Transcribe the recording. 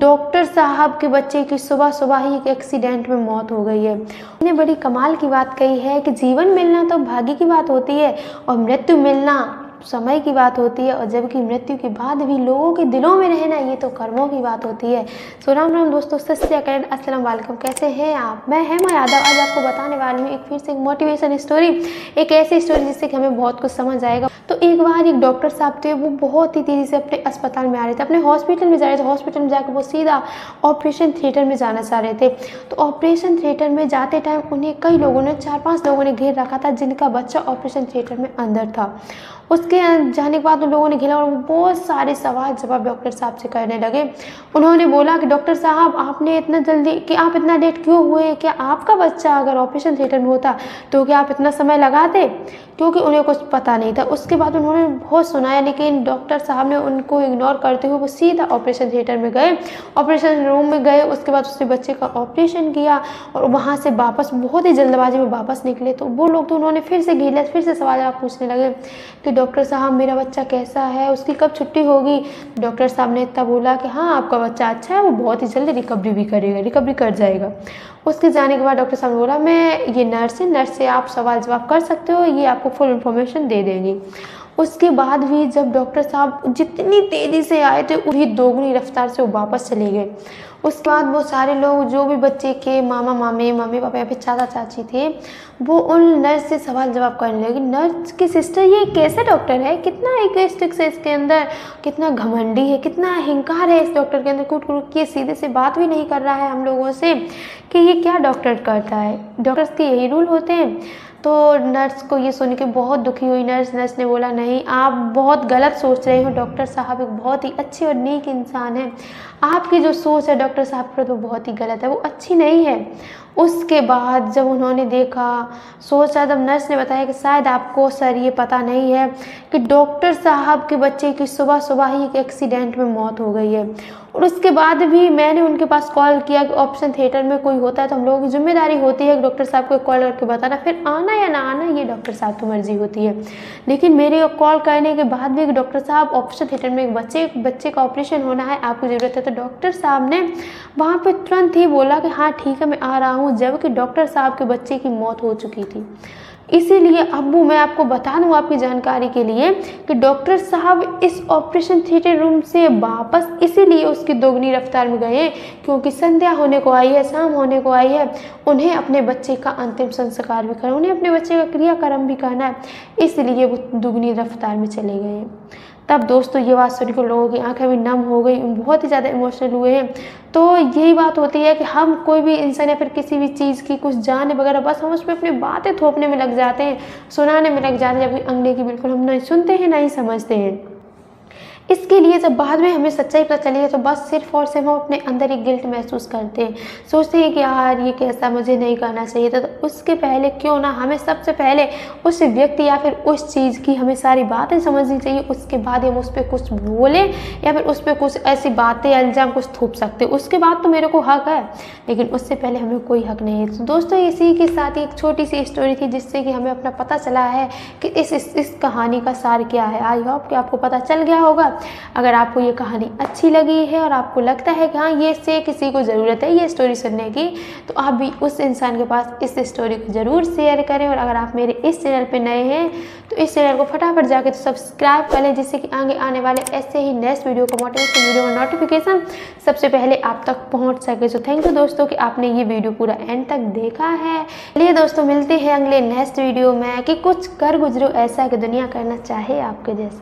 Doctor साहब के बच्चे की सुबह सुबह ही एक एक्सीडेंट में मौत हो गई है। उन्होंने बड़ी कमाल की बात कही है कि जीवन मिलना तो भाग्य की बात होती है और मृत्यु मिलना समय की बात होती है, और जबकि मृत्यु के बाद भी लोगों के दिलों में रहना ये तो कर्मों की बात होती है। सो राम राम दोस्तों, सत श्री अकाल, अस्सलाम वालेकुम। कैसे हैं आप? मैं हेमा यादव आज आपको बताने वाली हूँ एक फिर से एक मोटिवेशन स्टोरी, एक ऐसी स्टोरी जिससे कि हमें बहुत कुछ समझ आएगा। तो एक बार एक डॉक्टर साहब थे, वो बहुत ही तेज़ी से अपने अस्पताल में आ रहे थे, अपने हॉस्पिटल में जा रहे थे। हॉस्पिटल में जाकर वो सीधा ऑपरेशन थिएटर में जाना चाह रहे थे। तो ऑपरेशन थिएटर में जाते टाइम उन्हें कई लोगों ने, 4-5 लोगों ने घेर रखा था, जिनका बच्चा ऑपरेशन थिएटर में अंदर था। उसके जाने के बाद उन लोगों ने घेरा और बहुत सारे सवाल जवाब डॉक्टर साहब से करने लगे। उन्होंने बोला कि डॉक्टर साहब, आपने इतना जल्दी, कि आप इतना लेट क्यों हुए? क्या आपका बच्चा अगर ऑपरेशन थिएटर में होता तो क्या आप इतना समय लगाते? क्योंकि उन्हें कुछ पता नहीं था। उसके बाद उन्होंने बहुत सुनाया, लेकिन डॉक्टर साहब ने उनको इग्नोर करते हुए वो सीधा ऑपरेशन थिएटर में गए, ऑपरेशन रूम में गए। उसके बाद उसने बच्चे का ऑपरेशन किया और वहाँ से वापस बहुत ही जल्दबाजी में वापस निकले। तो वो लोग तो उन्होंने फिर से घेर, फिर से सवाल जवाब पूछने लगे कि डॉक्टर साहब, मेरा बच्चा कैसा है, उसकी कब छुट्टी होगी? डॉक्टर साहब ने इतना बोला कि हाँ, आपका बच्चा अच्छा है, वो बहुत ही जल्दी रिकवरी भी करेगा, रिकवरी कर जाएगा। उसके जाने के बाद डॉक्टर साहब ने बोला, मैं ये नर्स है, नर्स से आप सवाल जवाब कर सकते हो, ये आपको फुल इन्फॉर्मेशन दे देंगी। उसके बाद भी जब डॉक्टर साहब जितनी तेज़ी से आए थे उसी दोगुनी रफ्तार से वो वापस चले गए। उसके बाद वो सारे लोग, जो भी बच्चे के मामा मामी, मम्मी पापा या फिर चाचा चाची थे, वो उन नर्स से सवाल जवाब करने लगे। नर्स की सिस्टर, ये कैसा डॉक्टर है, कितना इगोइस्टिक है इसके अंदर, कितना घमंडी है, कितना अहंकार है इस डॉक्टर के अंदर, कूट कूट के सीधे से बात भी नहीं कर रहा है हम लोगों से कि ये क्या डॉक्टर करता है, डॉक्टर्स के यही रूल होते हैं। तो नर्स को ये सुन के बहुत दुखी हुई नर्स ने बोला, नहीं, आप बहुत गलत सोच रहे हो, डॉक्टर साहब एक बहुत ही अच्छे और नेक इंसान है, आपकी जो सोच है डॉक्टर साहब पर तो बहुत ही गलत है, वो अच्छी नहीं है। उसके बाद जब उन्होंने देखा, सोचा, जब नर्स ने बताया कि शायद आपको सर ये पता नहीं है कि डॉक्टर साहब के बच्चे की सुबह सुबह ही एक एक्सीडेंट में मौत हो गई है, और उसके बाद भी मैंने उनके पास कॉल किया कि ऑपरेशन थिएटर में कोई होता है तो हम लोगों की जिम्मेदारी होती है कि डॉक्टर साहब को कॉल करके बताना, फिर आना या ना आना ये डॉक्टर साहब की मर्जी होती है। लेकिन मेरे कॉल करने के बाद भी डॉक्टर साहब, ऑपरेशन थिएटर में एक बच्चे का ऑपरेशन होना है, आपको ज़रूरत है, तो डॉक्टर साहब ने वहाँ पर तुरंत ही बोला कि हाँ ठीक है, मैं आ रहा हूँ, जबकि डॉक्टर साहब के बच्चे की मौत हो चुकी थी। इसीलिए अब मैं आपको बता दूं आपकी जानकारी के लिए कि डॉक्टर साहब इस ऑपरेशन थिएटर रूम से वापस इसीलिए उसकी दोगुनी रफ्तार में गए क्योंकि संध्या होने को आई है, शाम होने को आई है, उन्हें अपने बच्चे का अंतिम संस्कार भी करना, उन्हें अपने बच्चे का क्रियाक्रम भी करना है, इसलिए वो दोगुनी रफ्तार में चले गए। तब दोस्तों ये बात सुनकर लोगों की आंखें भी नम हो गई, बहुत ही ज़्यादा इमोशनल हुए हैं। तो यही बात होती है कि हम कोई भी इंसान या फिर किसी भी चीज़ की कुछ जाने वगैरह, बस हम उस पर अपनी बातें थोपने में लग जाते हैं, सुनाने में लग जाते हैं, जबकि अगले की बिल्कुल हम नहीं सुनते हैं, नहीं समझते हैं। इसके लिए जब बाद में हमें सच्चाई पता चली है तो बस सिर्फ और सिर्फ हम अपने अंदर एक गिल्ट महसूस करते हैं, सोचते हैं कि यार ये कैसा, मुझे नहीं करना चाहिए था। तो उसके पहले क्यों ना हमें सबसे पहले उस व्यक्ति या फिर उस चीज़ की हमें सारी बातें समझनी चाहिए, उसके बाद हम उस पर कुछ बोले या फिर उस पर कुछ ऐसी बातें इल्ज़ाम कुछ थोप सकते, उसके बाद तो मेरे को हक है, लेकिन उससे पहले हमें कोई हक नहीं है। तो दोस्तों इसी के साथ ही एक छोटी सी स्टोरी थी जिससे कि हमें अपना पता चला है कि इस कहानी का सार क्या है। आई होप कि आपको पता चल गया होगा। अगर आपको ये कहानी अच्छी लगी है और आपको लगता है कि हाँ ये से किसी को ज़रूरत है ये स्टोरी सुनने की, तो आप भी उस इंसान के पास इस स्टोरी को ज़रूर शेयर करें। और अगर आप मेरे इस चैनल पे नए हैं तो इस चैनल को फटाफट जाकर तो सब्सक्राइब कर लें, जिससे कि आगे आने वाले ऐसे ही नेक्स्ट वीडियो को, मोटिवेशन वीडियो का नोटिफिकेशन सबसे पहले आप तक पहुँच सके। तो थैंक यू दोस्तों कि आपने ये वीडियो पूरा एंड तक देखा है। चलिए दोस्तों, मिलते हैं अगले नेक्स्ट वीडियो में कि कुछ कर गुजरो ऐसा कि दुनिया करना चाहे आपके जैसा।